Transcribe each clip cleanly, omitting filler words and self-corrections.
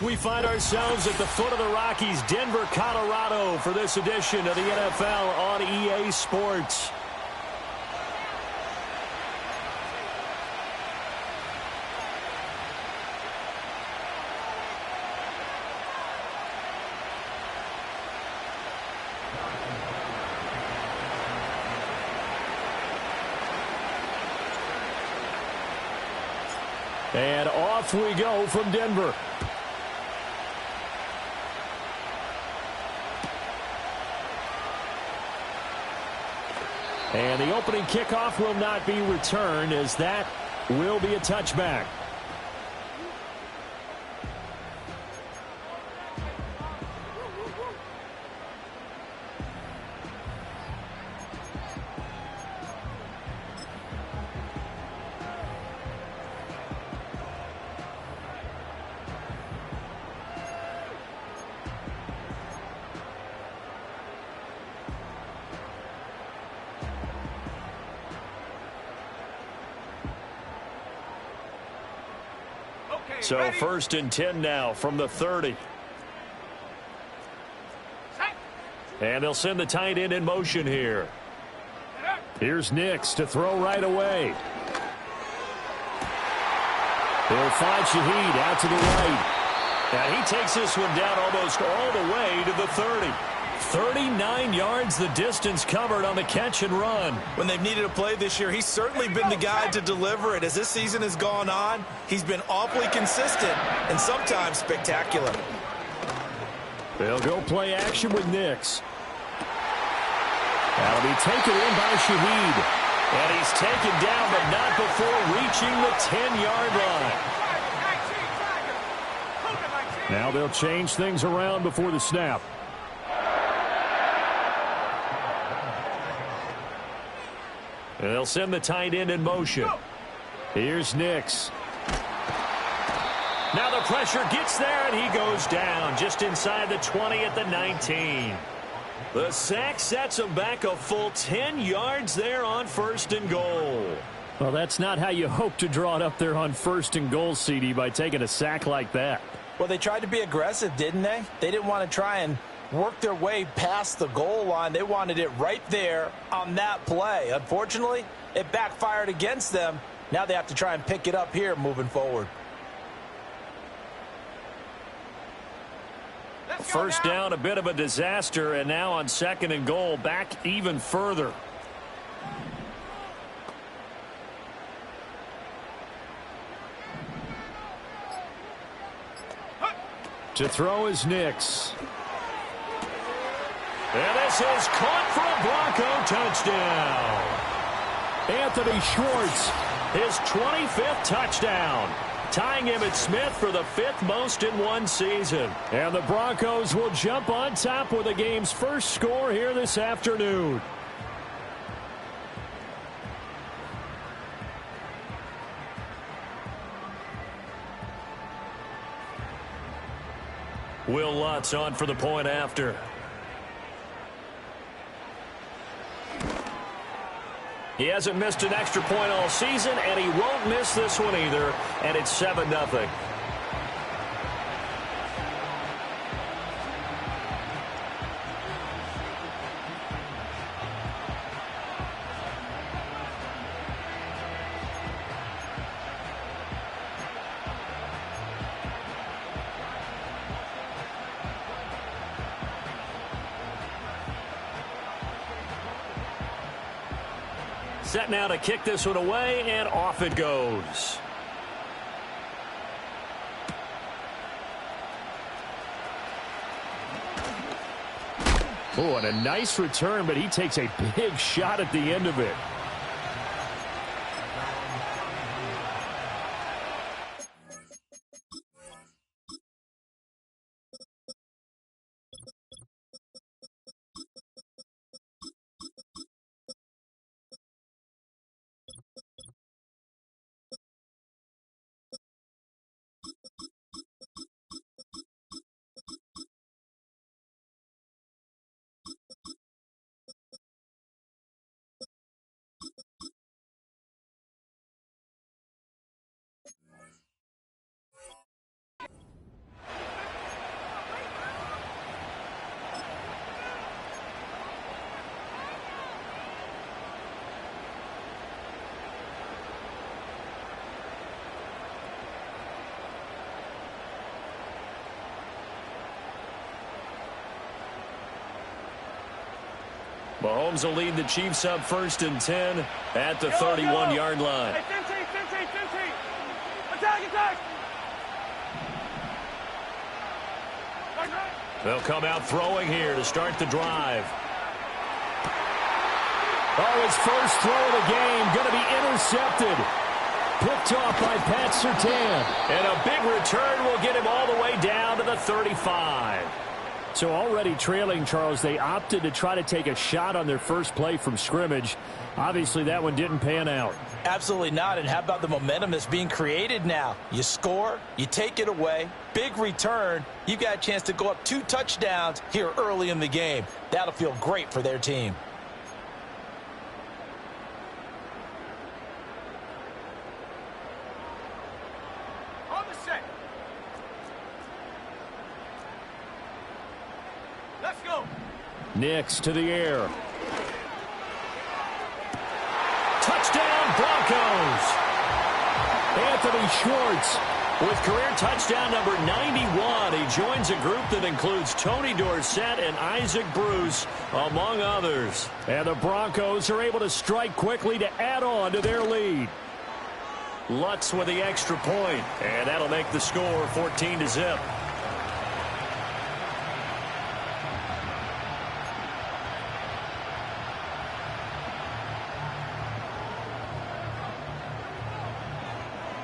We find ourselves at the foot of the Rockies, Denver, Colorado, for this edition of the NFL on EA Sports. And off we go from Denver. And the opening kickoff will not be returned, as that will be a touchback. So ready? 1st and 10 now from the 30. And they'll send the tight end in motion here. Here's Nix to throw right away. He'll find Shaheed out to the right. And he takes this one down almost all the way to the 30. 39 yards the distance covered on the catch and run. When they've needed a play this year, he's certainly been the guy to deliver it. As this season has gone on, he's been awfully consistent and sometimes spectacular. They'll go play action with Nix. That'll be taken in by Shaheed. And he's taken down, but not before reaching the 10-yard line. Now they'll change things around before the snap. They'll send the tight end in motion. Here's Nix. Now the pressure gets there, and he goes down just inside the 20 at the 19. The sack sets him back a full 10 yards there on 1st and goal. Well, that's not how you hope to draw it up there on 1st and goal, CD, by taking a sack like that. Well, they tried to be aggressive, didn't they? They didn't want to try and work their way past the goal line. They wanted it right there on that play. Unfortunately, it backfired against them. Now they have to try and pick it up here moving forward. First down, a bit of a disaster, and now on 2nd and goal, back even further. To throw is Nix. And this is caught for a Bronco touchdown. Anthony Schwartz, his 25th touchdown, tying Emmitt Smith for the 5th most in one season. And the Broncos will jump on top with the game's first score here this afternoon. Will Lutz on for the point after. He hasn't missed an extra point all season, and he won't miss this one either, and it's 7-0. Set now to kick this one away, and off it goes. Oh, and a nice return, but he takes a big shot at the end of it. Mahomes will lead the Chiefs up 1st and 10 at the 31-yard line. Hey, 15. Attack. They'll come out throwing here to start the drive. Oh, his first throw of the game going to be intercepted. Picked off by Pat Surtain. And a big return will get him all the way down to the 35. So already trailing, Charles, they opted to try to take a shot on their first play from scrimmage. Obviously, that one didn't pan out. Absolutely not. And how about the momentum that's being created now? You score, you take it away, big return. You've got a chance to go up 2 touchdowns here early in the game. That'll feel great for their team. On the set. Let's go. Nix to the air. Touchdown, Broncos. Anthony Schwartz with career touchdown number 91. He joins a group that includes Tony Dorsett and Isaac Bruce, among others. And the Broncos are able to strike quickly to add on to their lead. Lutz with the extra point, and that'll make the score 14-0.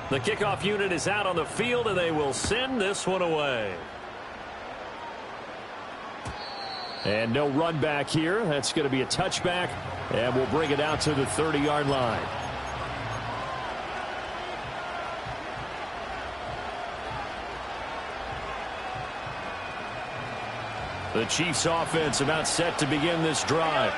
The kickoff unit is out on the field, and they will send this one away. And no run back here. That's going to be a touchback, and we'll bring it out to the 30-yard line. The Chiefs offense about set to begin this drive.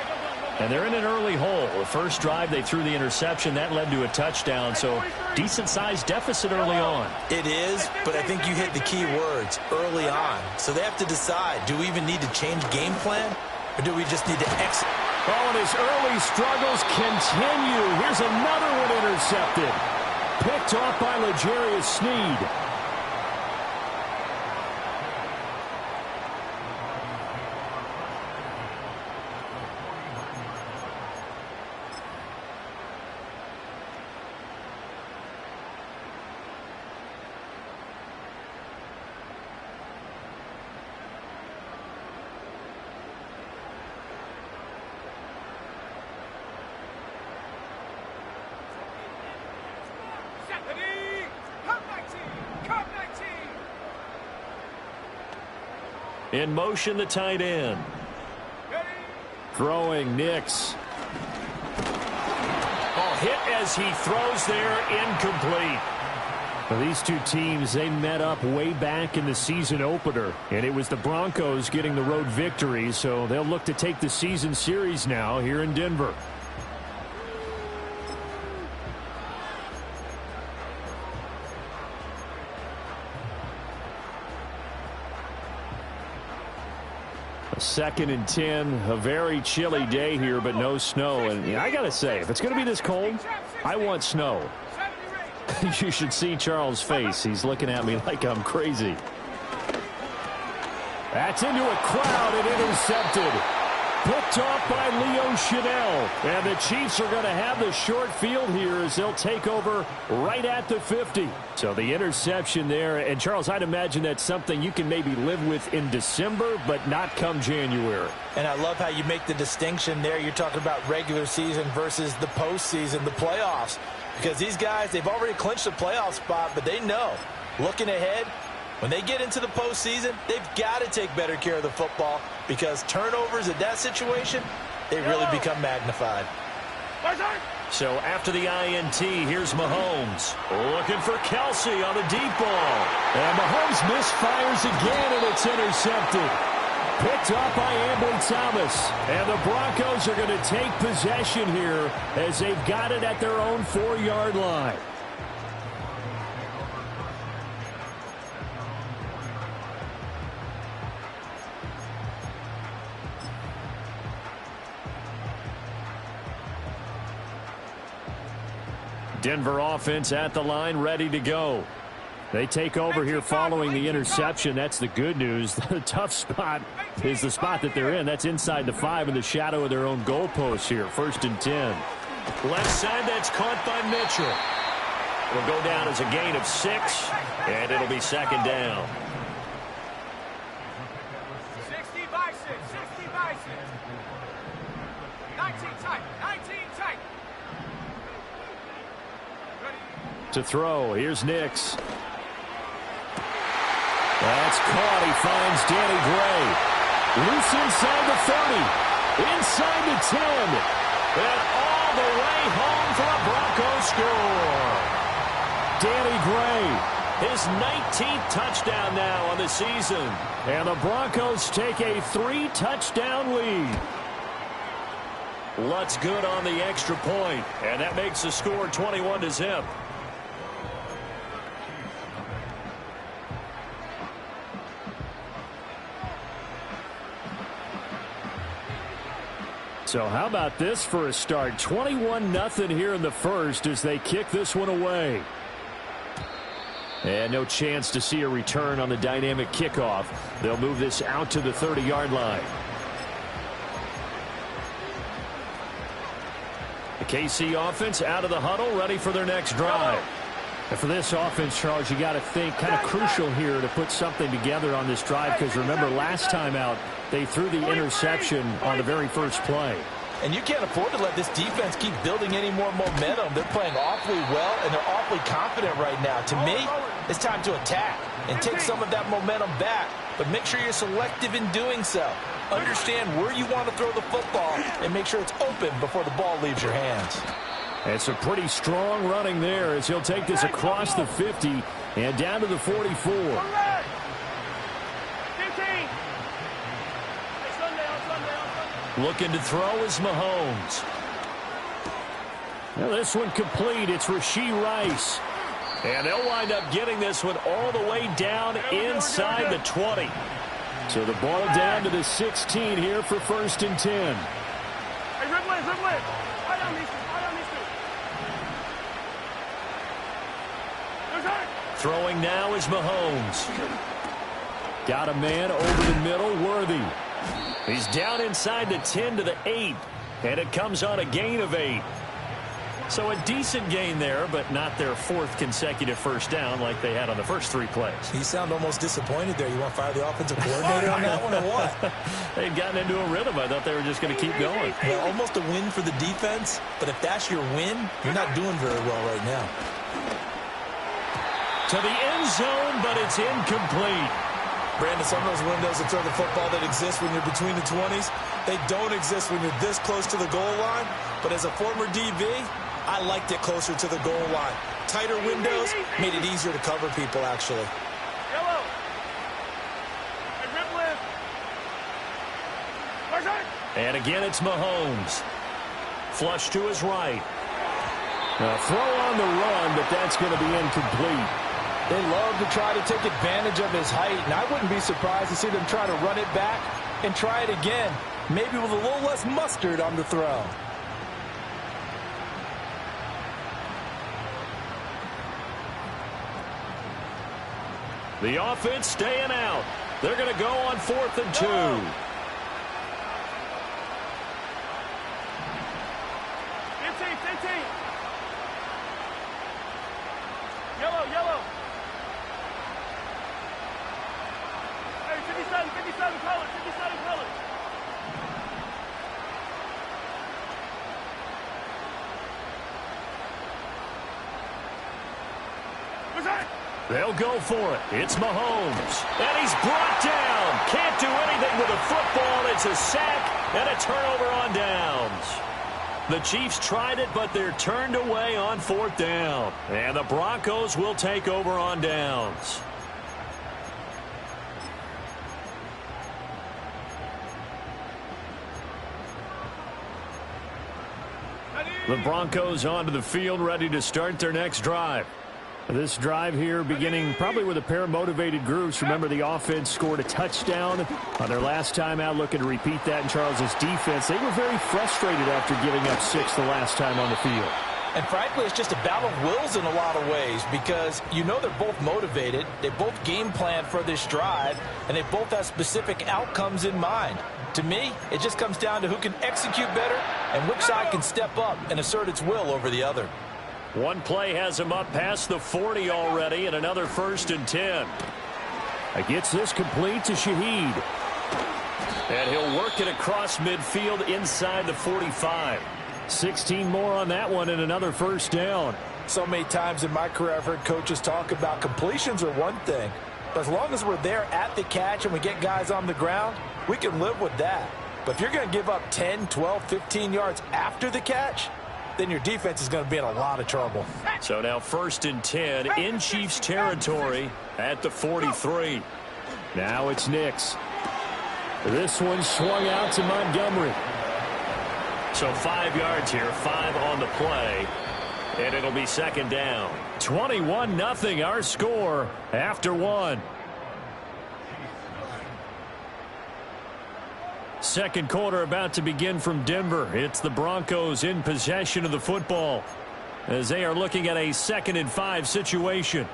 And they're in an early hole. The first drive, they threw the interception. That led to a touchdown, so decent-sized deficit early on. It is, but I think you hit the key words, early on. So they have to decide, do we even need to change game plan, or do we just need to exit? Oh, and his early struggles continue. Here's another one intercepted. Picked off by L'Jarius Sneed. In motion, the tight end. Throwing, Nix. Oh, hit as he throws there, incomplete. Well, these two teams, they met up way back in the season opener, and it was the Broncos getting the road victory, so they'll look to take the season series now here in Denver. Second and 10, a very chilly day here, but no snow. And I got to say, if it's going to be this cold, I want snow. You should see Charles' face. He's looking at me like I'm crazy. That's into a crowd and intercepted. Picked off by Leo Chanel. And the Chiefs are going to have the short field here as they'll take over right at the 50. So the interception there. And, Charles, I'd imagine that's something you can maybe live with in December, but not come January. And I love how you make the distinction there. You're talking about regular season versus the postseason, the playoffs. Because these guys, they've already clinched the playoff spot, but they know, looking ahead, when they get into the postseason, they've got to take better care of the football because turnovers in that situation, they really become magnified. So after the INT, here's Mahomes. Looking for Kelsey on the deep ball. And Mahomes misfires again, and it's intercepted. Picked up by Ambry Thomas. And the Broncos are going to take possession here as they've got it at their own 4-yard line. Denver offense at the line, ready to go. They take over here following the interception. That's the good news. The tough spot is the spot that they're in. That's inside the 5 in the shadow of their own goalpost here. 1st and 10. Left side, that's caught by Mitchell. It'll go down as a gain of 6, and it'll be 2nd down. 60 by 6, 60 by 6. 19 tight, 19 tight. To throw, here's Nix. That's caught. He finds Danny Gray. Loose inside the 30. Inside the 10. And all the way home for a Broncos score. Danny Gray, his 19th touchdown now on the season. And the Broncos take a 3-touchdown lead. Lutz good on the extra point, and that makes the score 21-0. So how about this for a start? 21-0 here in the first as they kick this one away. And no chance to see a return on the dynamic kickoff. They'll move this out to the 30-yard line. The KC offense out of the huddle, ready for their next drive. And for this offense, Charles, you got to think kind of crucial here to put something together on this drive, because remember last time out they threw the interception on the very first play. And you can't afford to let this defense keep building any more momentum. They're playing awfully well, and they're awfully confident right now. To me, it's time to attack and take some of that momentum back, but make sure you're selective in doing so. Understand where you want to throw the football and make sure it's open before the ball leaves your hands. It's a pretty strong running there as he'll take this across the 50 and down to the 44. Looking to throw is Mahomes. Now this one complete. It's Rashee Rice. And they'll wind up getting this one all the way down inside the 20. So the ball down to the 16 here for 1st and 10. Hey, Ridley. Throwing now is Mahomes. Got a man over the middle, Worthy. He's down inside the 10 to the 8, and it comes on a gain of 8. So a decent gain there, but not their 4th consecutive first down like they had on the first 3 plays. You sound almost disappointed there. You want to fire the offensive coordinator on that one or what? They'd gotten into a rhythm. I thought they were just going to keep going. Well, almost a win for the defense, but if that's your win, you're not doing very well right now. To the end zone, but it's incomplete. Brandon, some of those windows to throw the football that exist when you're between the 20s, they don't exist when you're this close to the goal line. But as a former DB, I liked it closer to the goal line. Tighter windows made it easier to cover people, actually. Yellow. And again, it's Mahomes. Flush to his right. A throw on the run, but that's going to be incomplete. They love to try to take advantage of his height, and I wouldn't be surprised to see them try to run it back and try it again, maybe with a little less mustard on the throw. The offense staying out. They're going to go on 4th and 2. Yellow. Hey, 57 colors. They'll go for it. It's Mahomes. And he's brought down. Can't do anything with the football. It's a sack and a turnover on downs. The Chiefs tried it, but they're turned away on 4th down. And the Broncos will take over on downs. The Broncos onto the field, ready to start their next drive. This drive here beginning probably with a pair of motivated groups. Remember, the offense scored a touchdown on their last time out, looking to repeat that in Charles's defense. They were very frustrated after giving up 6 the last time on the field. And frankly, it's just a battle of wills in a lot of ways because you know they're both motivated, they both game plan for this drive, and they both have specific outcomes in mind. To me, it just comes down to who can execute better and which side can step up and assert its will over the other. One play has him up past the 40 already, and another 1st and 10. Gets this complete to Shaheed. And he'll work it across midfield inside the 45. 16 more on that one and another 1st down. So many times in my career I've heard coaches talk about completions are one thing, but as long as we're there at the catch and we get guys on the ground, we can live with that. But if you're going to give up 10, 12, 15 yards after the catch, then your defense is going to be in a lot of trouble. So now 1st and 10 in Chiefs territory at the 43. Now it's Nix. This one swung out to Montgomery. So 5 yards here, 5 on the play, and it'll be 2nd down. 21-0 our score after 1. Second quarter about to begin from Denver. It's the Broncos in possession of the football as they are looking at a 2nd and 5 situation.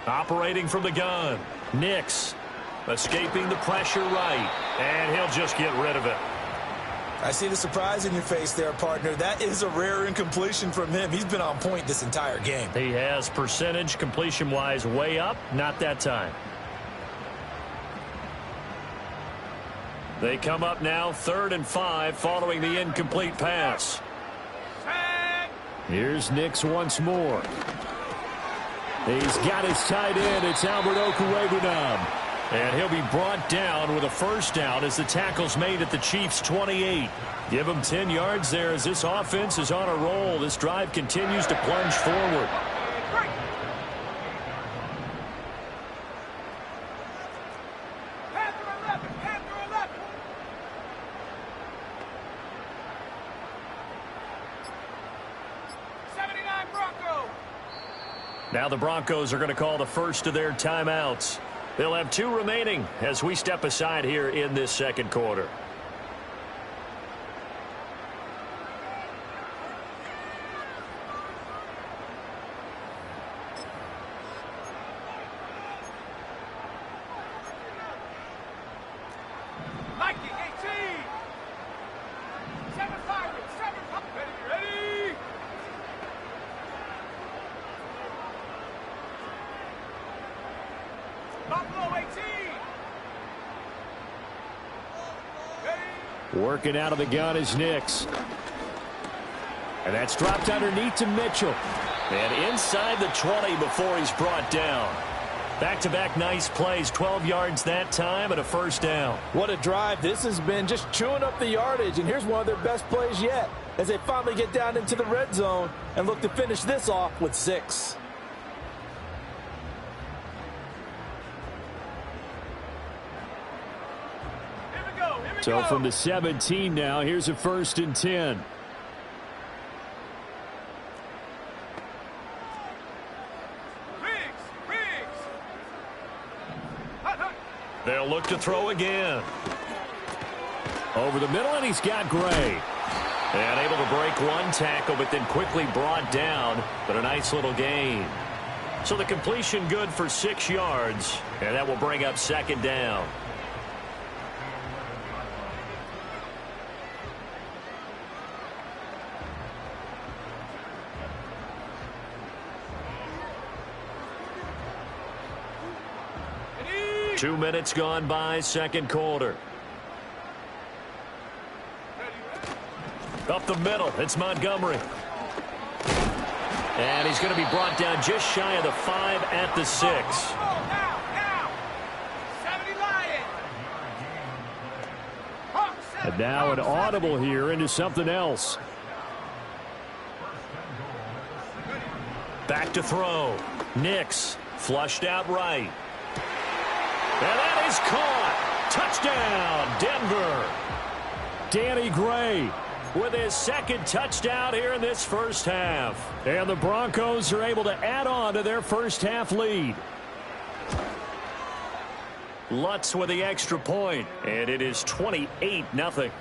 Operating from the gun. Nix escaping the pressure right. And he'll just get rid of it. I see the surprise in your face there, partner. That is a rare incompletion from him. He's been on point this entire game. He has percentage completion-wise way up. Not that time. They come up now 3rd and 5 following the incomplete pass. Here's Nix once more. He's got his tight end. It's Albert Okwuegbunam. And he'll be brought down with a 1st down as the tackle's made at the Chiefs' 28. Give him 10 yards there as this offense is on a roll. This drive continues to plunge forward. Now the Broncos are going to call the first of their timeouts. They'll have 2 remaining as we step aside here in this second quarter. Working out of the gun is Nix. And that's dropped underneath to Mitchell. And inside the 20 before he's brought down. Back-to-back nice plays, 12 yards that time and a 1st down. What a drive. This has been just chewing up the yardage, and here's one of their best plays yet as they finally get down into the red zone and look to finish this off with 6. So from the 17 now, here's a 1st and 10. They'll look to throw again. Over the middle, and he's got Gray. And able to break one tackle, but then quickly brought down. But a nice little gain. So the completion good for 6 yards. And that will bring up 2nd down. Two minutes gone by, second quarter. Up the middle, it's Montgomery. And he's going to be brought down just shy of the 5 at the 6. And now an audible here into something else. Back to throw. Nix flushed out right. And that is caught. Touchdown, Denver. Danny Gray with his second touchdown here in this first half. And the Broncos are able to add on to their first half lead. Lutz with the extra point, and it is 28-0.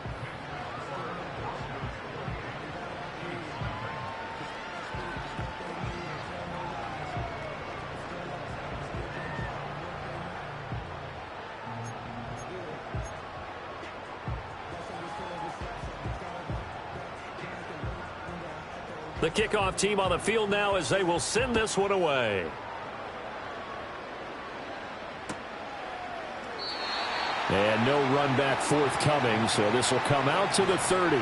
The kickoff team on the field now as they will send this one away. And no run back forthcoming, so this will come out to the 30.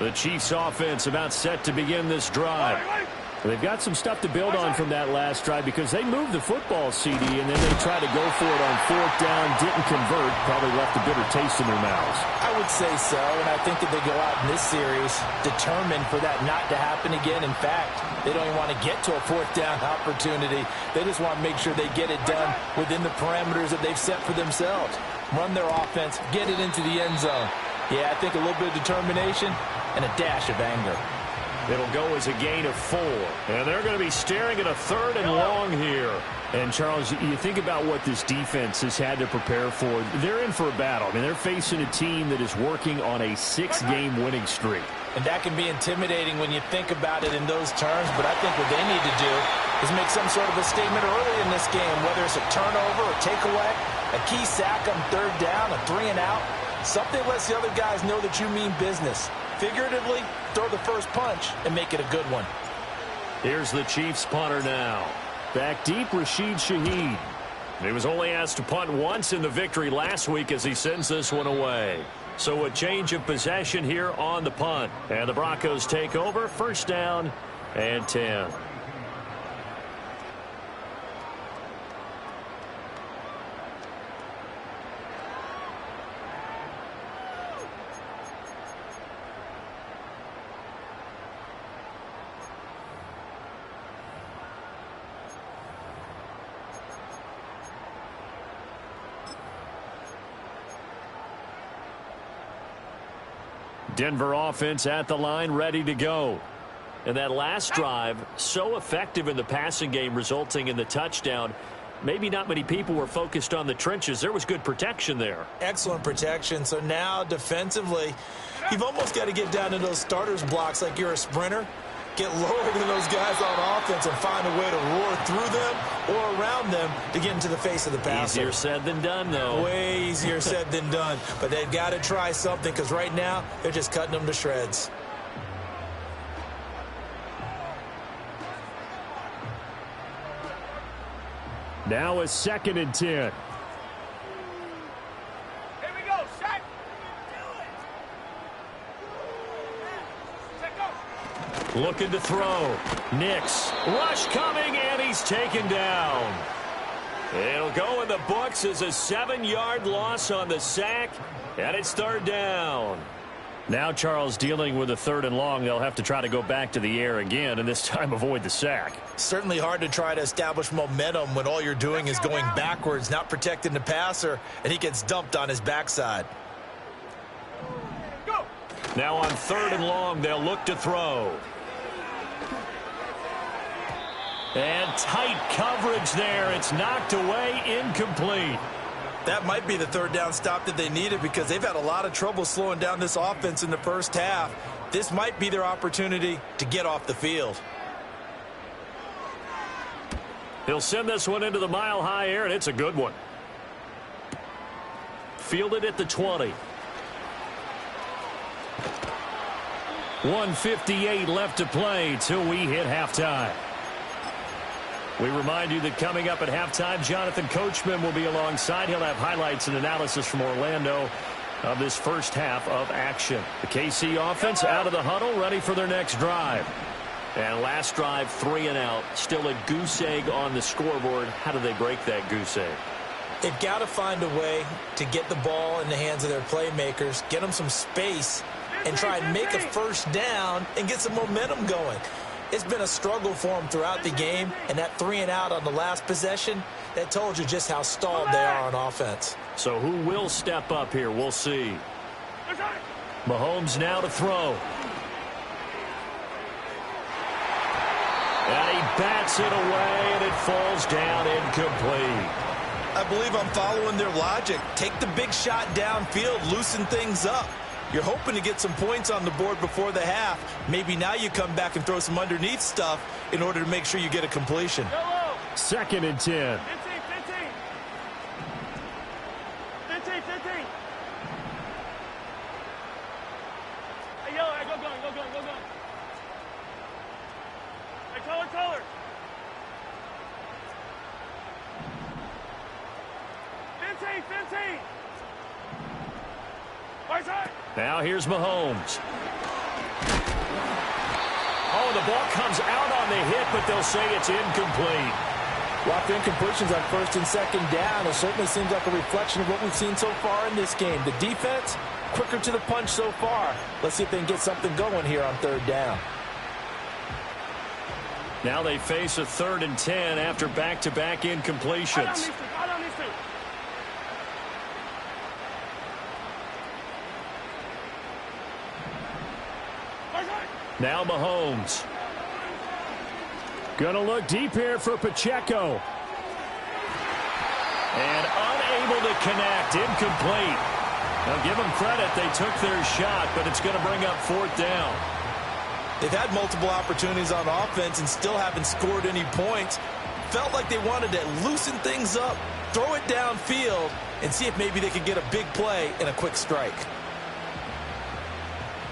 The Chiefs offense about set to begin this drive. They've got some stuff to build on from that last drive because they moved the football, CD, and then they tried to go for it on fourth down, didn't convert, probably left a bitter taste in their mouths. I would say so, and I think that they go out in this series determined for that not to happen again. In fact, they don't even want to get to a fourth down opportunity. They just want to make sure they get it done within the parameters that they've set for themselves. Run their offense, get it into the end zone. Yeah, I think a little bit of determination and a dash of anger. It'll go as a gain of 4. And they're going to be staring at a 3rd and long here. And, Charles, you think about what this defense has had to prepare for. They're in for a battle. I mean, they're facing a team that is working on a 6-game winning streak. And that can be intimidating when you think about it in those terms. But I think what they need to do is make some sort of a statement early in this game, whether it's a turnover, a takeaway, a key sack on 3rd down, a 3-and-out. Something lets the other guys know that you mean business. Figuratively, throw the first punch and make it a good one. Here's the Chiefs punter now. Back deep, Rashid Shaheed. He was only asked to punt once in the victory last week as he sends this one away. So a change of possession here on the punt. And the Broncos take over, 1st down and 10. Denver offense at the line, ready to go. And that last drive, so effective in the passing game, resulting in the touchdown. Maybe not many people were focused on the trenches. There was good protection there. Excellent protection. So now defensively, you've almost got to get down to those starters blocks like you're a sprinter. Get lower than those guys on offense and find a way to roar through them or around them to get into the face of the passer. Easier said than done, though. Way easier said than done. But they've got to try something because right now they're just cutting them to shreds. Now a 2nd and 10. Here we go, Shaq. Looking to throw. Nix. Rush coming, and he's taken down. It'll go in the books as a 7-yard loss on the sack, and it's 3rd down. Now Charles dealing with a 3rd and long. They'll have to try to go back to the air again, and this time avoid the sack. Certainly hard to try to establish momentum when all you're doing is going backwards, not protecting the passer, and he gets dumped on his backside. Go. Now on 3rd and long, they'll look to throw. And tight coverage there. It's knocked away, incomplete. That might be the 3rd down stop that they needed because they've had a lot of trouble slowing down this offense in the first half. This might be their opportunity to get off the field. He'll send this one into the mile-high air, and it's a good one. Fielded at the 20. 1:58 left to play till we hit halftime. We remind you that coming up at halftime, Jonathan Coachman will be alongside. He'll have highlights and analysis from Orlando of this first half of action. The KC offense out of the huddle, ready for their next drive. And last drive, 3 and out. Still a goose egg on the scoreboard. How do they break that goose egg? They've got to find a way to get the ball in the hands of their playmakers, get them some space, and try and make a first down and get some momentum going. It's been a struggle for them throughout the game, and that 3-and-out on the last possession, that told you just how stalled they are on offense. So who will step up here? We'll see. Mahomes now to throw. And he bats it away, and it falls down incomplete. I believe I'm following their logic. Take the big shot downfield, loosen things up. You're hoping to get some points on the board before the half. Maybe now you come back and throw some underneath stuff in order to make sure you get a completion. 2nd and 10. 15. Hey, yellow, hey, go gun. Hey, color. 15. Right side. Now here's Mahomes. Oh, the ball comes out on the hit, but they'll say it's incomplete. Lots of incompletions on 1st and 2nd down. It certainly seems like a reflection of what we've seen so far in this game. The defense, quicker to the punch so far. Let's see if they can get something going here on 3rd down. Now they face a 3rd and 10 after back-to-back incompletions. Now Mahomes. Gonna look deep here for Pacheco. And unable to connect. Incomplete. Now give them credit. They took their shot, but it's going to bring up 4th down. They've had multiple opportunities on offense and still haven't scored any points. Felt like they wanted to loosen things up, throw it downfield, and see if maybe they could get a big play and a quick strike.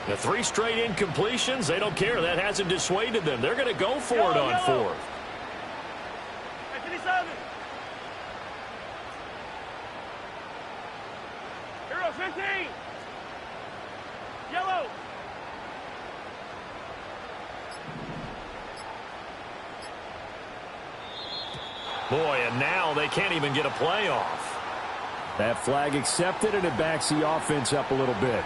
The 3 straight incompletions, they don't care. That hasn't dissuaded them. They're going to go for it on 4th. Hey, 57. Hero, 15. Yellow. Boy, and now they can't even get a play off. That flag accepted, and it backs the offense up a little bit.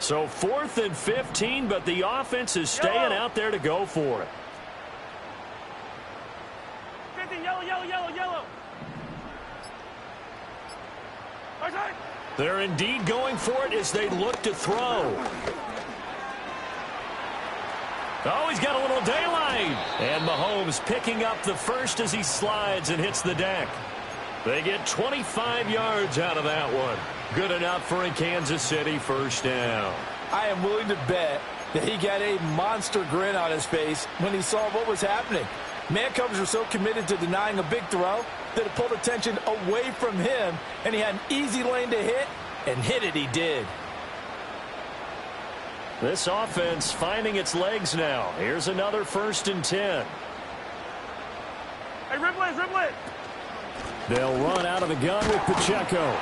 So 4th and 15, but the offense is staying out there to go for it. 15, yellow. Right side. They're indeed going for it as they look to throw. Oh, he's got a little daylight. And Mahomes picking up the first as he slides and hits the deck. They get 25 yards out of that one. Good enough for a Kansas City 1st down. I am willing to bet that he got a monster grin on his face when he saw what was happening. Man covers were so committed to denying a big throw that it pulled attention away from him, and he had an easy lane to hit, and hit it he did. This offense finding its legs now. Here's another 1st and 10. Hey, riblet. They'll run out of the gun with Pacheco.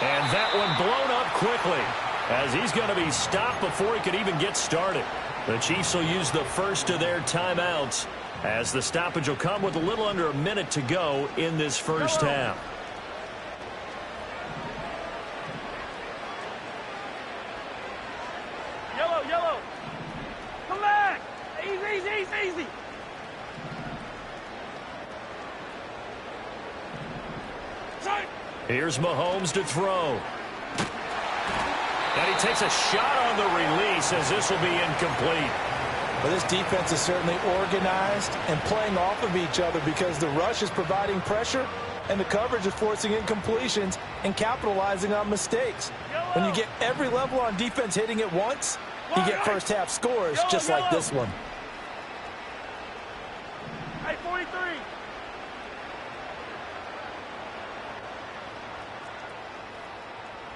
And that one blown up quickly as he's going to be stopped before he could even get started. The Chiefs will use the first of their timeouts as the stoppage will come with a little under a minute to go in this 1st half. Yellow. Come back. Easy. Here's Mahomes to throw. And he takes a shot on the release as this will be incomplete. Well, this defense is certainly organized and playing off of each other because the rush is providing pressure and the coverage is forcing incompletions and capitalizing on mistakes. When you get every level on defense hitting at once, you get 1st half scores just like this one. Hey, 43.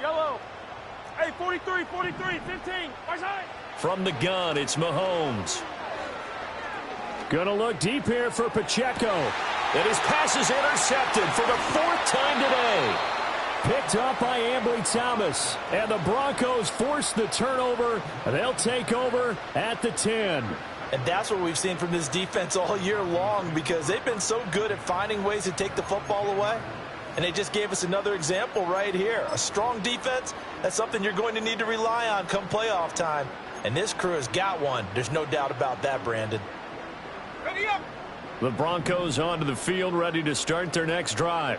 Yellow. Hey, 43, 15. Right side. From the gun, it's Mahomes. Gonna look deep here for Pacheco. And his pass is intercepted for the 4th time today. Picked up by Ambry Thomas. And the Broncos force the turnover. They'll take over at the 10. And that's what we've seen from this defense all year long, because they've been so good at finding ways to take the football away. And they just gave us another example right here. A strong defense, that's something you're going to need to rely on come playoff time. And this crew has got one. There's no doubt about that, Brandon. Ready up. The Broncos onto the field, ready to start their next drive.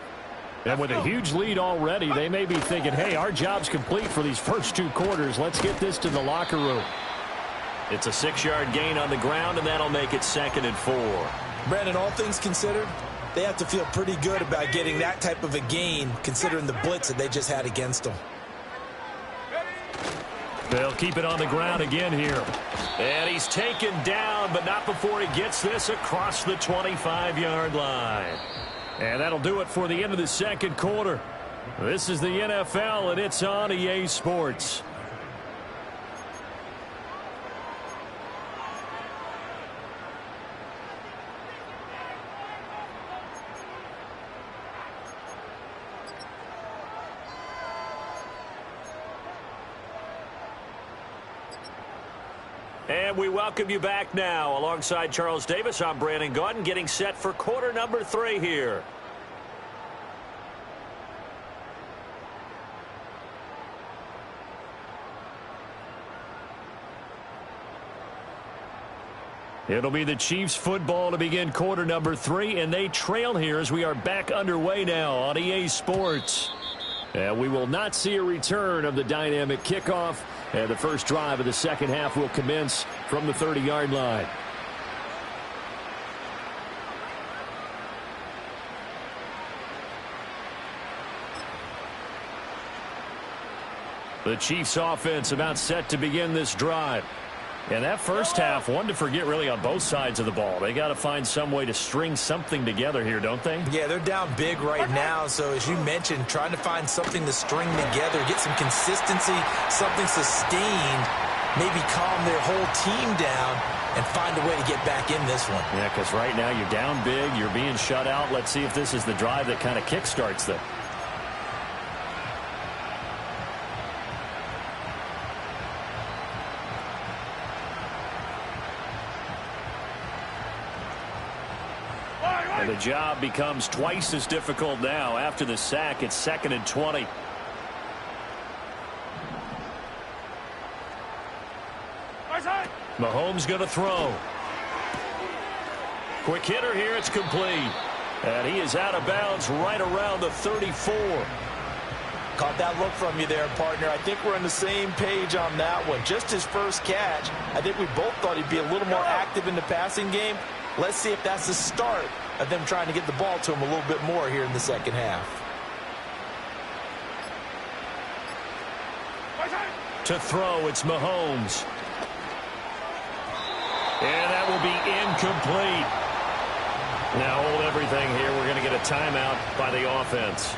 And with a huge lead already, they may be thinking, hey, our job's complete for these first 2 quarters. Let's get this to the locker room. It's a 6-yard gain on the ground, and that'll make it 2nd and 4. Brandon, all things considered, they have to feel pretty good about getting that type of a gain, considering the blitz that they just had against them. They'll keep it on the ground again here. And he's taken down, but not before he gets this across the 25-yard line. And that'll do it for the end of the 2nd quarter. This is the NFL, and it's on EA Sports. And we welcome you back now. Alongside Charles Davis, I'm Brandon Gaudin, getting set for quarter number 3 here. It'll be the Chiefs football to begin quarter number 3, and they trail here as we are back underway now on EA Sports. And we will not see a return of the dynamic kickoff. And the first drive of the second half will commence from the 30-yard line. The Chiefs offense about set to begin this drive. And that first half, one to forget really on both sides of the ball. They got to find some way to string something together here, don't they? Yeah, they're down big right now. So as you mentioned, trying to find something to string together, get some consistency, something sustained, maybe calm their whole team down and find a way to get back in this one. Yeah, because right now you're down big, you're being shut out. Let's see if this is the drive that kind of kickstarts them. And the job becomes twice as difficult now. After the sack, it's 2nd and 20. Mahomes going to throw. Quick hitter here. It's complete. And he is out of bounds right around the 34. Caught that look from you there, partner. I think we're on the same page on that one. Just his first catch. I think we both thought he'd be a little more active in the passing game. Let's see if that's the start of them trying to get the ball to him a little bit more here in the second half. To throw, it's Mahomes. And that will be incomplete. Now hold everything here. We're going to get a timeout by the offense.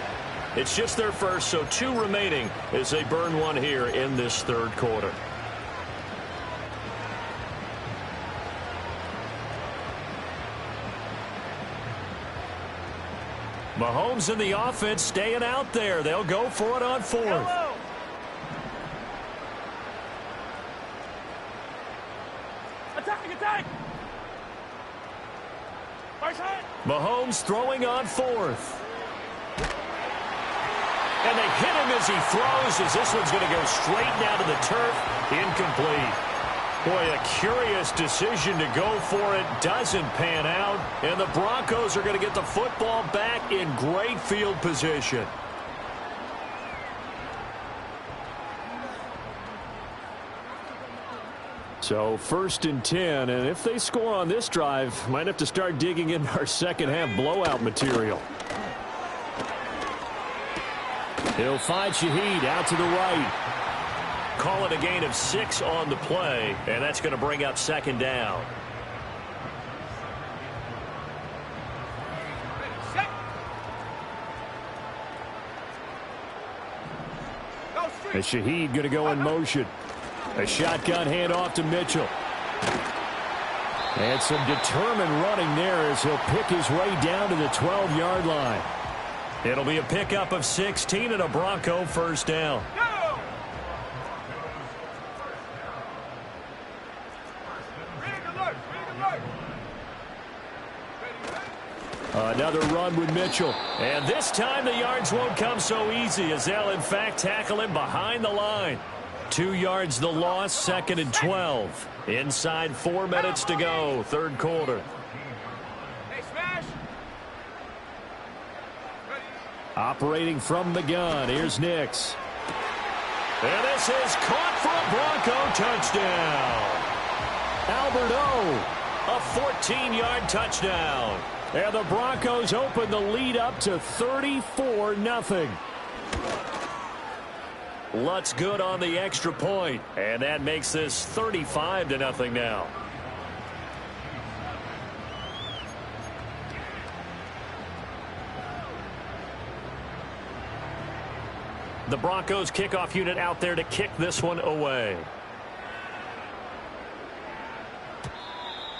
It's just their first, so 2 remaining as they burn one here in this 3rd quarter. Mahomes and the offense staying out there. They'll go for it on 4th. Attack! Mahomes throwing on 4th. And they hit him as he throws, as this one's going to go straight down to the turf. Incomplete. Boy, a curious decision to go for it. Doesn't pan out. And the Broncos are going to get the football back in great field position. So 1st and 10, and if they score on this drive, might have to start digging in our second half blowout material. He'll find Shaheed out to the right. Call it a gain of 6 on the play, and that's going to bring up 2nd down. And Shaheed going to go in motion. A shotgun handoff to Mitchell. And some determined running there as he'll pick his way down to the 12-yard line. It'll be a pickup of 16 and a Bronco first down. Another run with Mitchell. And this time the yards won't come so easy as they'll, in fact, tackle him behind the line. 2 yards the loss, 2nd and 12. Inside 4 minutes to go, third quarter. Operating from the gun, here's Nix. And this is caught for a Bronco touchdown. Albert O, a 14-yard touchdown. And the Broncos open the lead up to 34-0. Lutz good on the extra point, and that makes this 35-0 now. The Broncos kickoff unit out there to kick this one away.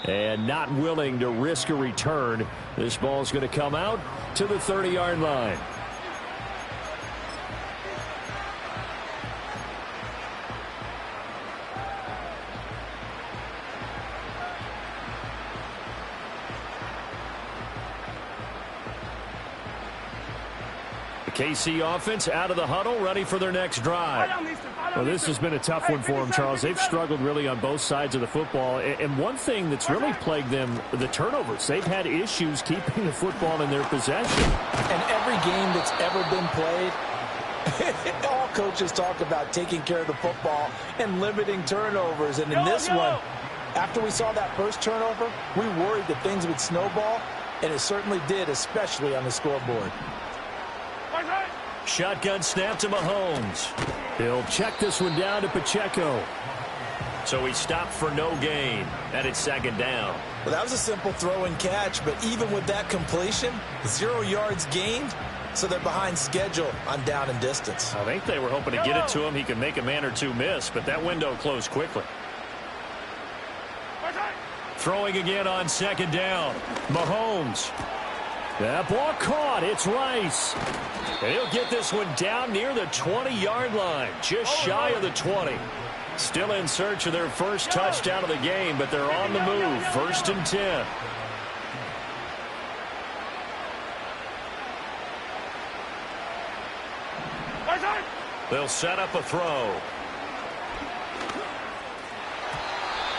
And not willing to risk a return. This ball's going to come out to the 30-yard line. KC offense out of the huddle, ready for their next drive. Well, this has been a tough one for them, Charles. They've struggled really on both sides of the football. And one thing that's really plagued them, the turnovers. They've had issues keeping the football in their possession. And every game that's ever been played, all coaches talk about taking care of the football and limiting turnovers. And in this one, after we saw that first turnover, we worried that things would snowball, and it certainly did, especially on the scoreboard. Shotgun snap to Mahomes. He'll check this one down to Pacheco. So he stopped for no gain, and it's 2nd down. Well, that was a simple throw and catch, but even with that completion, 0 yards gained, so they're behind schedule on down and distance. I think they were hoping to get it to him. He could make a man or two miss, but that window closed quickly. Throwing again on 2nd down. Mahomes. That ball caught. It's Rice. And he'll get this one down near the 20-yard line, just shy of the 20. Still in search of their first touchdown of the game, but they're on the move. 1st and 10. They'll set up a throw.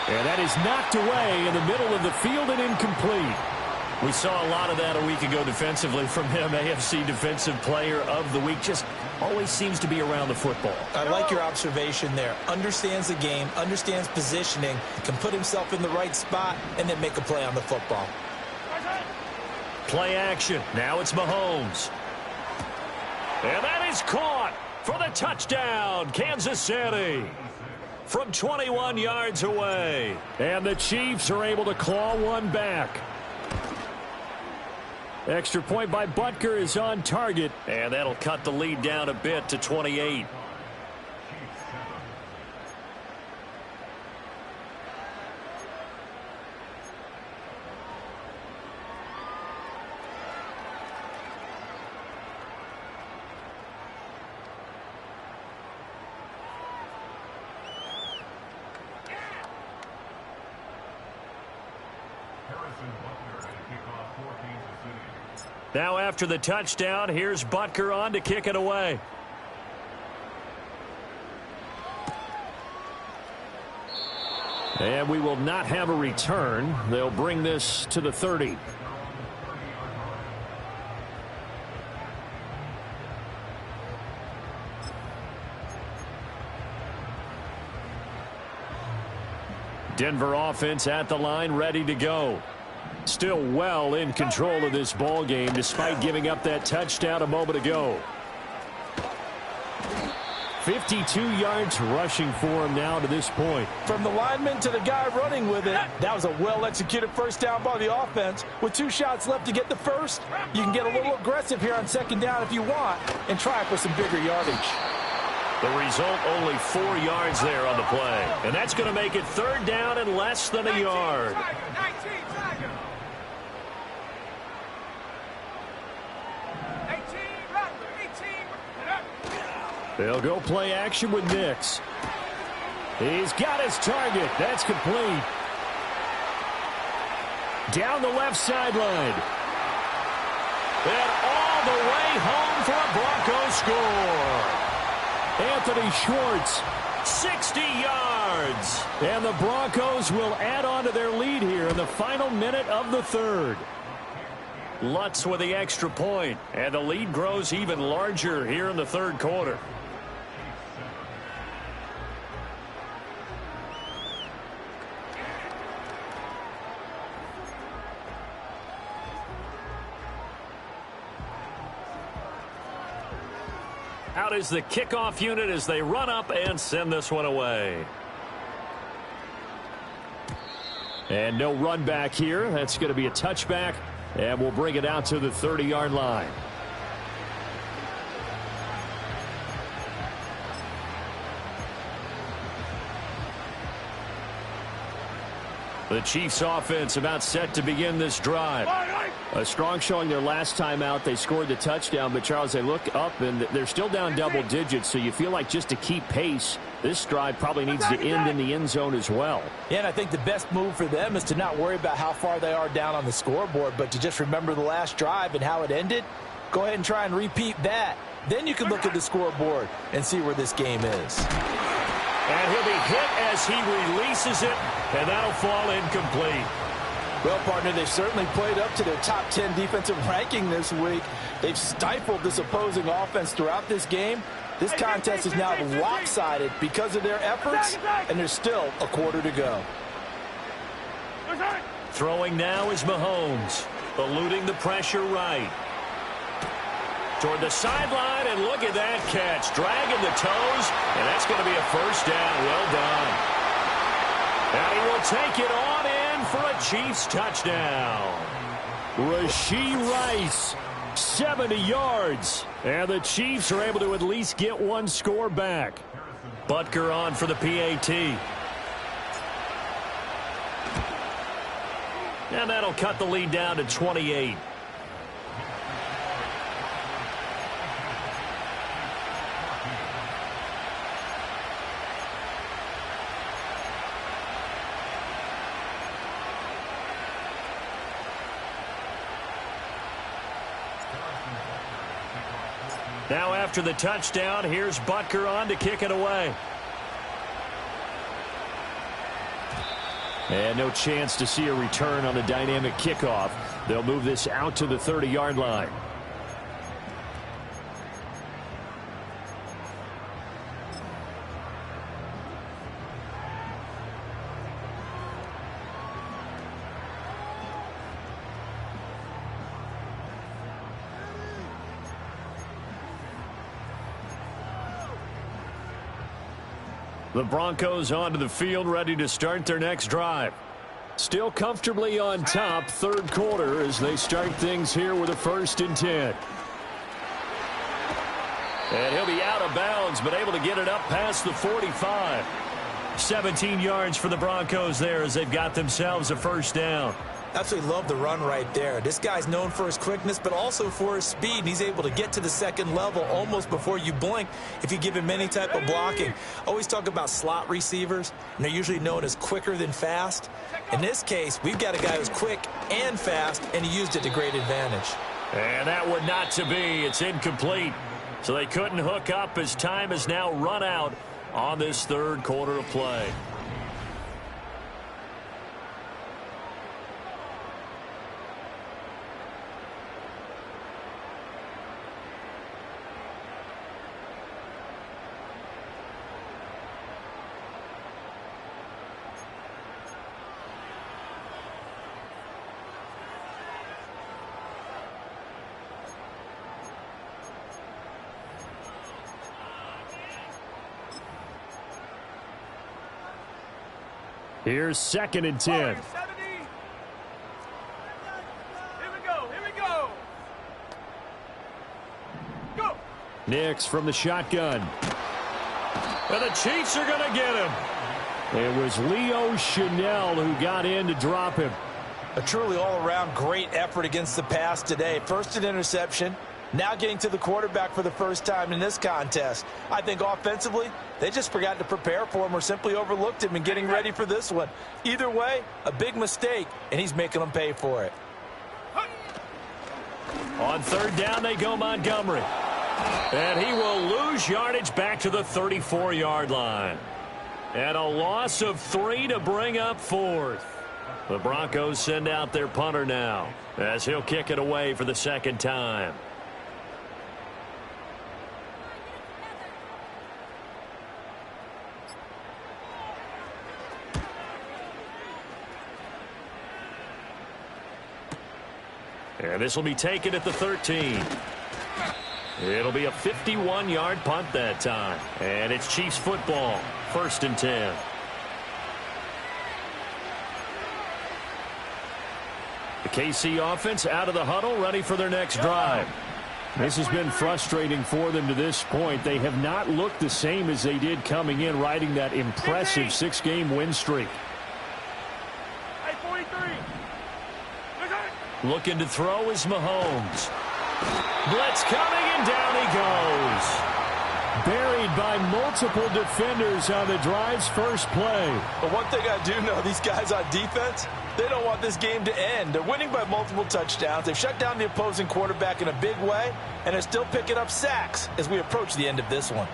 And that is knocked away in the middle of the field and incomplete. We saw a lot of that a week ago defensively from him. AFC Defensive Player of the Week. Just always seems to be around the football. I like your observation there. Understands the game, understands positioning, can put himself in the right spot, and then make a play on the football. Play action. Now it's Mahomes. And that is caught for the touchdown, Kansas City. From 21 yards away. And the Chiefs are able to claw one back. Extra point by Butker is on target. And that'll cut the lead down a bit to 28. Now after the touchdown, here's Butker on to kick it away. And we will not have a return. They'll bring this to the 30. Denver offense at the line, ready to go. Still well in control of this ball game despite giving up that touchdown a moment ago. 52 yards rushing for him now to this point. From the lineman to the guy running with it, that was a well-executed first down by the offense. With 2 shots left to get the first, you can get a little aggressive here on 2nd down if you want and try for some bigger yardage. The result, only 4 yards there on the play. And that's going to make it third down and less than a yard. They'll go play action with Nix. He's got his target. That's complete. Down the left sideline. And all the way home for a Broncos score. Anthony Schwartz, 60 yards. And the Broncos will add on to their lead here in the final minute of the third. Lutz with the extra point, and the lead grows even larger here in the third quarter. Out is the kickoff unit as they run up and send this one away. And no run back here. That's going to be a touchback, and we'll bring it out to the 30-yard line. The Chiefs offense about set to begin this drive. A strong showing their last time out. They scored the touchdown, but Charles, they look up and they're still down double digits, so you feel like just to keep pace, this drive probably needs to end in the end zone as well. Yeah, and I think the best move for them is to not worry about how far they are down on the scoreboard, but to just remember the last drive and how it ended. Go ahead and try and repeat that. Then you can look at the scoreboard and see where this game is. And he'll be hit as he releases it, and that'll fall incomplete. Well, partner, they've certainly played up to their top 10 defensive ranking this week. They've stifled this opposing offense throughout this game. This contest is now lopsided because of their efforts, and there's still a quarter to go. Throwing now is Mahomes, eluding the pressure right. Toward the sideline, and look at that catch. Dragging the toes, and that's going to be a first down. Well done. And he will take it on in for a Chiefs touchdown. Rashee Rice, 70 yards. And the Chiefs are able to at least get one score back. Butker on for the PAT. And that'll cut the lead down to 28. Now after the touchdown, here's Butker on to kick it away. And no chance to see a return on the dynamic kickoff. They'll move this out to the 30-yard line. The Broncos onto the field, ready to start their next drive. Still comfortably on top, third quarter, as they start things here with a 1st and 10. And he'll be out of bounds, but able to get it up past the 45. 17 yards for the Broncos there as they've got themselves a first down. Absolutely love the run right there. This guy's known for his quickness, but also for his speed. And he's able to get to the second level almost before you blink if you give him any type of blocking. Always talk about slot receivers, and they're usually known as quicker than fast. In this case, we've got a guy who's quick and fast, and he used it to great advantage. And that would not to be. It's incomplete. So they couldn't hook up as time has now run out on this third quarter of play. Here's 2nd and 10. Here we go. Nix from the shotgun. And the Chiefs are going to get him. It was Leo Chanel who got in to drop him. A truly all-around great effort against the pass today. First an interception, now getting to the quarterback for the first time in this contest. I think offensively, they just forgot to prepare for him or simply overlooked him in getting ready for this one. Either way, a big mistake, and he's making them pay for it. On third down, they go Montgomery. And he will lose yardage back to the 34-yard line. And a loss of 3 to bring up fourth. The Broncos send out their punter now as he'll kick it away for the second time. And this will be taken at the 13. It'll be a 51-yard punt that time. And it's Chiefs football, 1st and 10. The KC offense out of the huddle, ready for their next drive. This has been frustrating for them to this point. They have not looked the same as they did coming in, riding that impressive 6-game win streak. Hey, 43. Looking to throw is Mahomes. Blitz coming, and down he goes. Buried by multiple defenders on the drive's first play. But one thing I do know, these guys on defense, they don't want this game to end. They're winning by multiple touchdowns. They've shut down the opposing quarterback in a big way, and they're still picking up sacks as we approach the end of this one.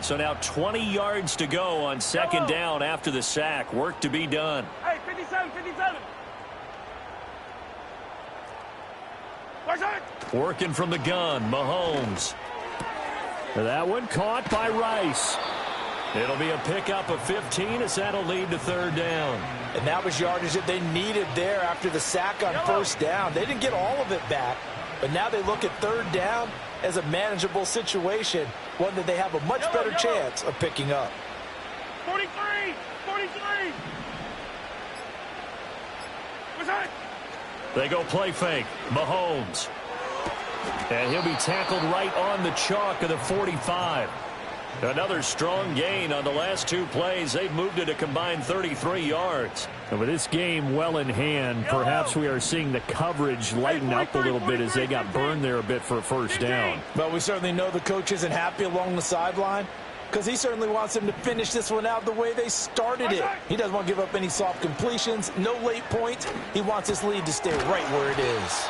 So now 20 yards to go on second down after the sack. Work to be done. Hey, 57, 57. Working from the gun, Mahomes. That one caught by Rice. It'll be a pickup of 15 as that'll lead to third down. And that was yardage that they needed there after the sack on first down. They didn't get all of it back, but now they look at third down as a manageable situation, one that they have a much better chance of picking up. 43, 43. What's that? They go play fake. Mahomes. And he'll be tackled right on the chalk of the 45. Another strong gain on the last 2 plays. They've moved it a combined 33 yards. And with this game well in hand, perhaps we are seeing the coverage lighten up a little bit as they got burned there a bit for a first down. But we certainly know the coach isn't happy along the sideline because he certainly wants them to finish this one out the way they started it. He doesn't want to give up any soft completions, no late points. He wants his lead to stay right where it is.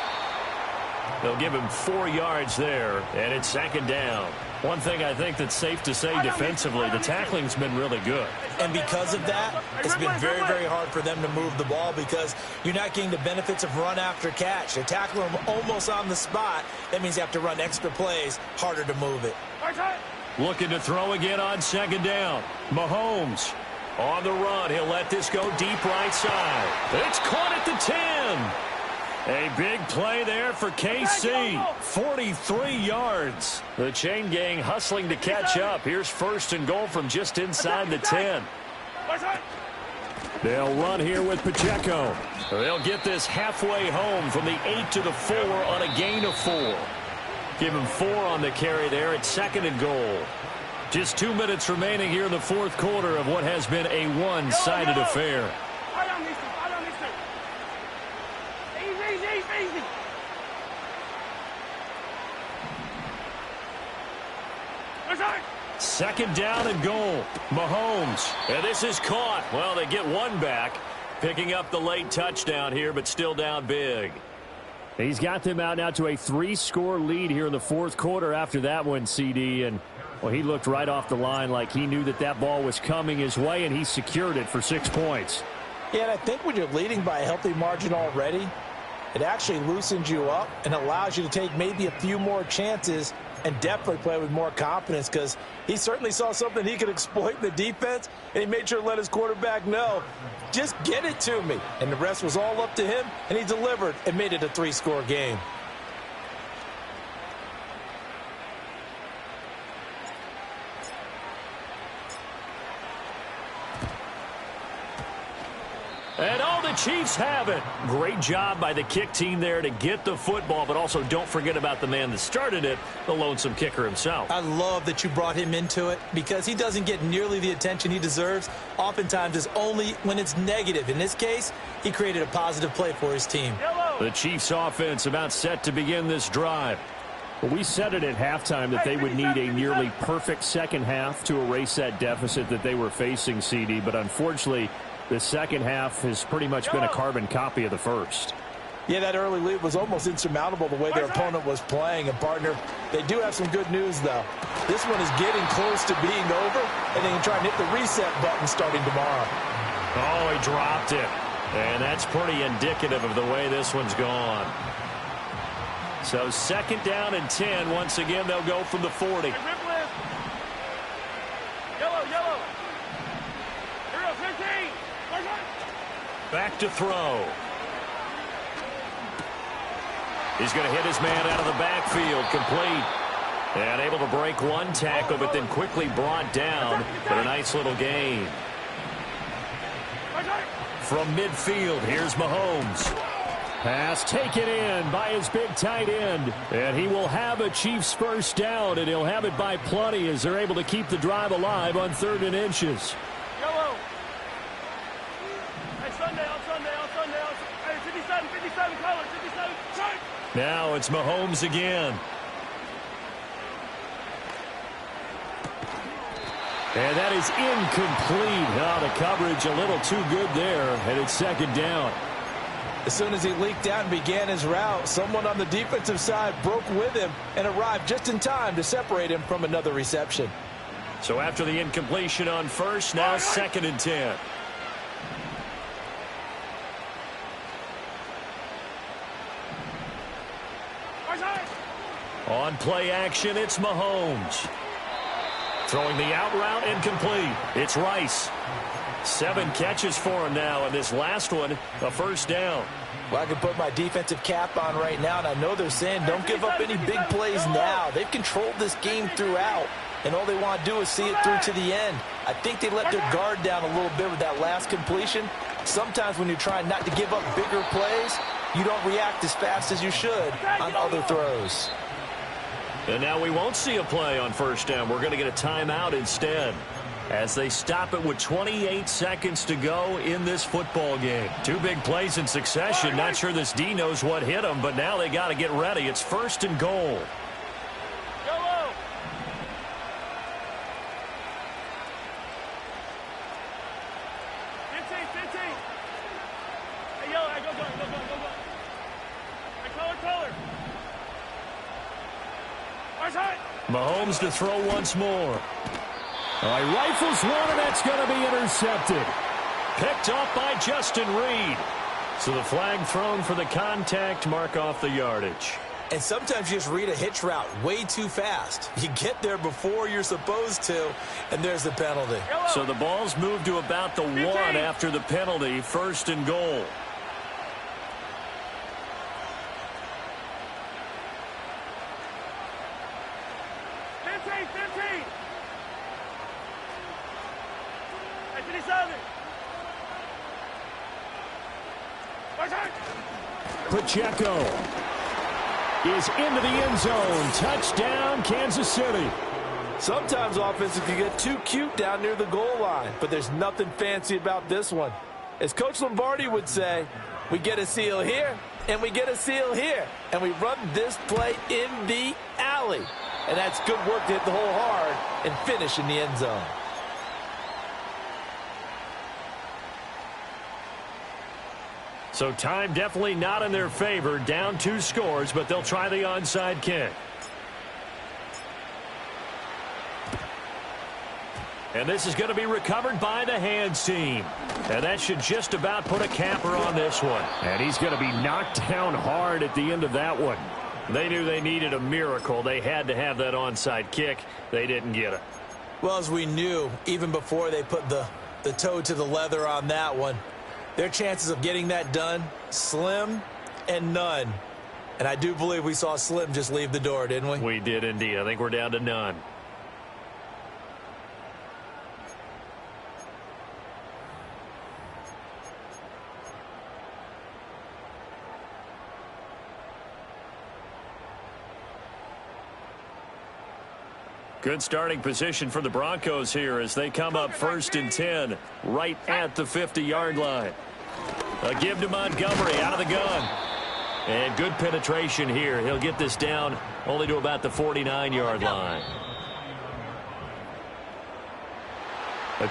They'll give him 4 yards there, and it's second down. One thing I think that's safe to say defensively, the tackling's been really good. And because of that, it's been very, very hard for them to move the ball because you're not getting the benefits of run after catch. They're tackling them almost on the spot. That means you have to run extra plays, harder to move it. Looking to throw again on second down. Mahomes on the run. He'll let this go deep right side. It's caught at the 10. A big play there for KC. 43 yards. The chain gang hustling to catch up. Here's 1st and goal from just inside the 10. They'll run here with Pacheco. They'll get this halfway home from the 8 to the 4 on a gain of 4. Give him 4 on the carry there at 2nd and goal. Just 2 minutes remaining here in the 4th quarter of what has been a one-sided affair. Second down and goal. Mahomes. And this is caught. Well, they get one back. Picking up the late touchdown here, but still down big. He's got them out now to a 3-score lead here in the 4th quarter after that one, CD. And, well, he looked right off the line like he knew that that ball was coming his way, and he secured it for 6 points. Yeah, and I think when you're leading by a healthy margin already, it actually loosens you up and allows you to take maybe a few more chances and definitely play with more confidence because he certainly saw something he could exploit in the defense, and he made sure to let his quarterback know, just get it to me. And the rest was all up to him, and he delivered and made it a 3-score game. And oh, the Chiefs have it. Great job by the kick team there to get the football, but also don't forget about the man that started it, the lonesome kicker himself. I love that you brought him into it because he doesn't get nearly the attention he deserves. Oftentimes it's only when it's negative. In this case, he created a positive play for his team. The Chiefs offense about set to begin this drive. Well, we said it at halftime that they would need a nearly perfect second half to erase that deficit that they were facing, CD, but unfortunately the second half has pretty much been a carbon copy of the first. Yeah, that early lead was almost insurmountable the way their opponent was playing. And, partner, they do have some good news, though. This one is getting close to being over, and they can try and hit the reset button starting tomorrow. Oh, he dropped it. And that's pretty indicative of the way this one's gone. So second down and 10. Once again, they'll go from the 40. Yellow. Here we go, 15. Back to throw. He's going to hit his man out of the backfield. Complete. And able to break one tackle, but then quickly brought down. But a nice little gain. From midfield, here's Mahomes. Pass taken in by his big tight end. And he will have a Chiefs first down, and he'll have it by plenty as they're able to keep the drive alive on 3rd and inches. Yellow. Hey, Sunday. Hey, 57 colors, 57. Strike. Now it's Mahomes again. And that is incomplete. Oh, the coverage a little too good there, and it's second down. As soon as he leaked out and began his route, someone on the defensive side broke with him and arrived just in time to separate him from another reception. So after the incompletion on first, now 2nd and 10. On play action, it's Mahomes. Throwing the out route, incomplete. It's Rice. 7 catches for him now, and this last one, a first down. Well, I can put my defensive cap on right now, and I know they're saying don't give up any big plays now. They've controlled this game throughout, and all they want to do is see it through to the end. I think they let their guard down a little bit with that last completion. Sometimes when you're trying not to give up bigger plays, you don't react as fast as you should on other throws. And now we won't see a play on first down. We're going to get a timeout instead as they stop it with 28 seconds to go in this football game. 2 big plays in succession. Not sure this D knows what hit them, but now they got to get ready. It's 1st and goal. Yellow. Hey, yellow, hey, go. Hey, color. Mahomes to throw once more. All right, rifles one, and that's going to be intercepted. Picked off by Justin Reed. So the flag thrown for the contact, mark off the yardage. And sometimes you just read a hitch route way too fast. You get there before you're supposed to, and there's the penalty. So the ball's moved to about the 1 after the penalty, 1st and goal. Pacheco is into the end zone. Touchdown, Kansas City. Sometimes offenses can get too cute down near the goal line, but there's nothing fancy about this one. As Coach Lombardi would say, we get a seal here, and we get a seal here, and we run this play in the alley. And that's good work to hit the hole hard and finish in the end zone. So time definitely not in their favor. Down 2 scores, but they'll try the onside kick. And this is going to be recovered by the hands team. And that should just about put a capper on this one. And he's going to be knocked down hard at the end of that one. They knew they needed a miracle. They had to have that onside kick. They didn't get it. Well, as we knew, even before they put the toe to the leather on that one, their chances of getting that done, slim and none. And I do believe we saw Slim just leave the door, didn't we? We did indeed. I think we're down to none. Good starting position for the Broncos here as they come up 1st and 10 right at the 50-yard line. A give to Montgomery out of the gun. And good penetration here. He'll get this down only to about the 49-yard line.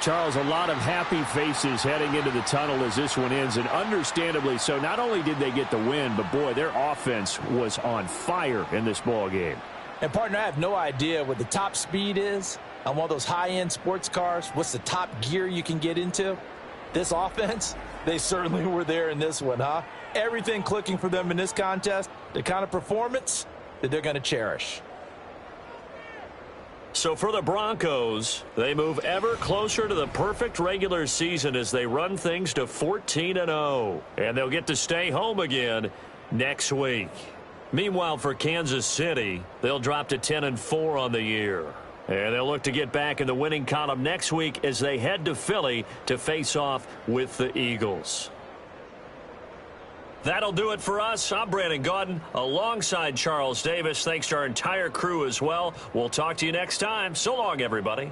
Charles, a lot of happy faces heading into the tunnel as this one ends, and understandably so. Not only did they get the win, but, boy, their offense was on fire in this ball game. And, partner, I have no idea what the top speed is on one of those high-end sports cars. What's the top gear you can get into? This offense, they certainly were there in this one, huh? Everything clicking for them in this contest, the kind of performance that they're going to cherish. So for the Broncos, they move ever closer to the perfect regular season as they run things to 14-0. And they'll get to stay home again next week. Meanwhile, for Kansas City, they'll drop to 10-4 on the year. And they'll look to get back in the winning column next week as they head to Philly to face off with the Eagles. That'll do it for us. I'm Brandon Gaudin alongside Charles Davis. Thanks to our entire crew as well. We'll talk to you next time. So long, everybody.